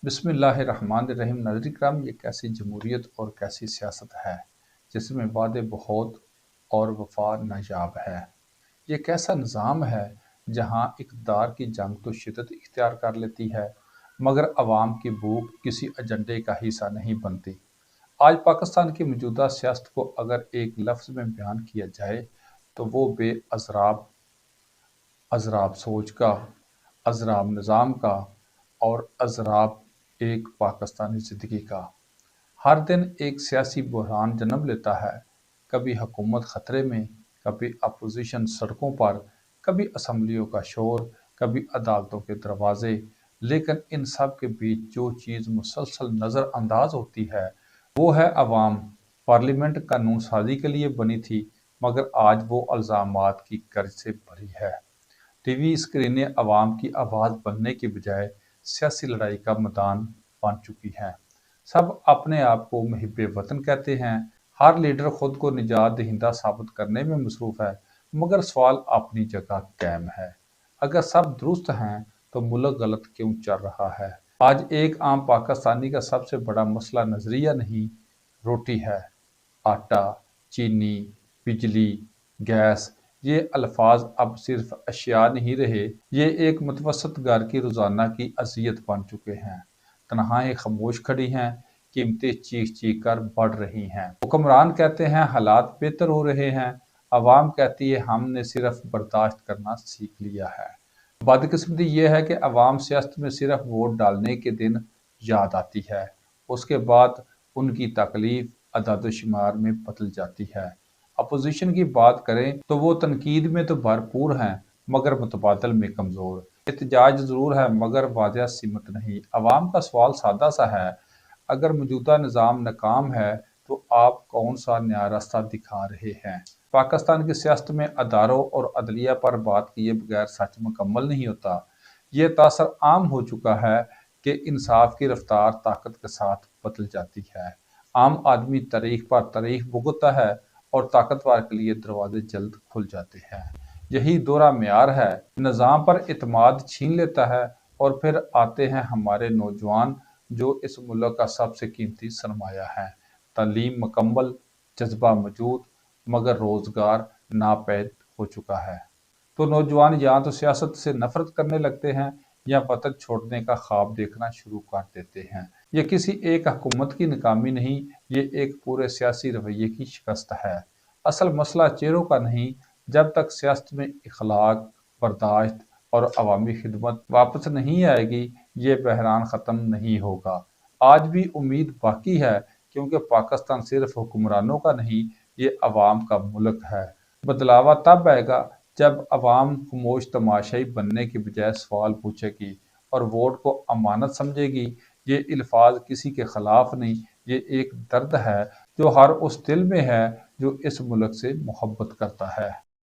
بسم اللہ الرحمن الرحیم۔ ناظرین کرام، یہ کیسی جمہوریت اور کیسی سیاست ہے جس میں وعدے بہت اور وفا نایاب ہے۔ یہ کیسا نظام ہے جہاں اقتدار کی جنگ تو شدت اختیار کر لیتی ہے مگر عوام کی بھوک کسی ایجنڈے کا حصہ نہیں بنتی۔ آج پاکستان کی موجودہ سیاست کو اگر ایک لفظ میں بیان کیا جائے تو وہ بے اضراب سوچ کا، اضراب نظام کا اور اضراب ایک پاکستانی زندگی کا۔ ہر دن ایک سیاسی بحران جنم لیتا ہے، کبھی حکومت خطرے میں، کبھی اپوزیشن سڑکوں پر، کبھی اسمبلیوں کا شور، کبھی عدالتوں کے دروازے۔ لیکن ان سب کے بیچ جو چیز مسلسل نظر انداز ہوتی ہے وہ ہے عوام۔ پارلیمنٹ قانون سازی کے لیے بنی تھی مگر آج وہ الزامات کی گرج سے بھری ہے۔ ٹی وی اسکرینیں عوام کی آواز بننے کی بجائے سیاسی لڑائی کا میدان بن چکی ہیں۔ سب اپنے آپ کو محب وطن کہتے ہیں، ہر لیڈر خود کو نجات دہندہ ثابت کرنے میں مصروف ہے، مگر سوال اپنی جگہ قائم ہے۔ اگر سب درست ہیں تو ملک غلط کیوں چل رہا ہے؟ آج ایک عام پاکستانی کا سب سے بڑا مسئلہ نظریہ نہیں، روٹی ہے۔ آٹا، چینی، بجلی، گیس، یہ الفاظ اب صرف اشیاء نہیں رہے، یہ ایک متوسط گھر کی روزانہ کی اذیت بن چکے ہیں۔ تنہائیں خاموش کھڑی ہیں، قیمتیں چیخ چیخ کر بڑھ رہی ہیں۔ حکمران کہتے ہیں حالات بہتر ہو رہے ہیں، عوام کہتی ہے ہم نے صرف برداشت کرنا سیکھ لیا ہے۔ بدقسمتی یہ ہے کہ عوام سیاست میں صرف ووٹ ڈالنے کے دن یاد آتی ہے، اس کے بعد ان کی تکلیف اعداد و شمار میں بدل جاتی ہے۔ اپوزیشن کی بات کریں تو وہ تنقید میں تو بھرپور ہیں مگر متبادل میں کمزور۔ احتجاج ضرور ہے مگر واضح سمت نہیں۔ عوام کا سوال سادہ سا ہے، اگر موجودہ نظام ناکام ہے تو آپ کون سا نیا راستہ دکھا رہے ہیں؟ پاکستان کی سیاست میں اداروں اور عدلیہ پر بات کیے بغیر سچ مکمل نہیں ہوتا۔ یہ تاثر عام ہو چکا ہے کہ انصاف کی رفتار طاقت کے ساتھ بدل جاتی ہے۔ عام آدمی تاریخ پر تاریخ بھگتتا ہے اور طاقتور کے لیے دروازے جلد کھل جاتے ہیں۔ یہی دورہ معیار ہے، نظام پر اعتماد چھین لیتا ہے اور پھر آتے ہیں ہمارے نوجوان جو اس ملک کا سب سے قیمتی سرمایہ ہیں۔ تعلیم مکمل، جذبہ موجود مگر روزگار ناپید ہو چکا ہے۔ تو نوجوان یا تو سیاست سے نفرت کرنے لگتے ہیں یا وطن چھوڑنے کا خواب دیکھنا شروع کر دیتے ہیں۔ یہ کسی ایک حکومت کی ناکامی نہیں، یہ ایک پورے سیاسی رویے کی شکست ہے۔ اصل مسئلہ چہروں کا نہیں، جب تک سیاست میں اخلاق، برداشت اور عوامی خدمت واپس نہیں آئے گی یہ بحران ختم نہیں ہوگا۔ آج بھی امید باقی ہے کیونکہ پاکستان صرف حکمرانوں کا نہیں، یہ عوام کا ملک ہے۔ بدلاوا تب آئے گا جب عوام خاموش تماشائی بننے کی بجائے سوال پوچھے گی اور ووٹ کو امانت سمجھے گی۔ یہ الفاظ کسی کے خلاف نہیں، یہ ایک درد ہے جو ہر اس دل میں ہے جو اس ملک سے محبت کرتا ہے۔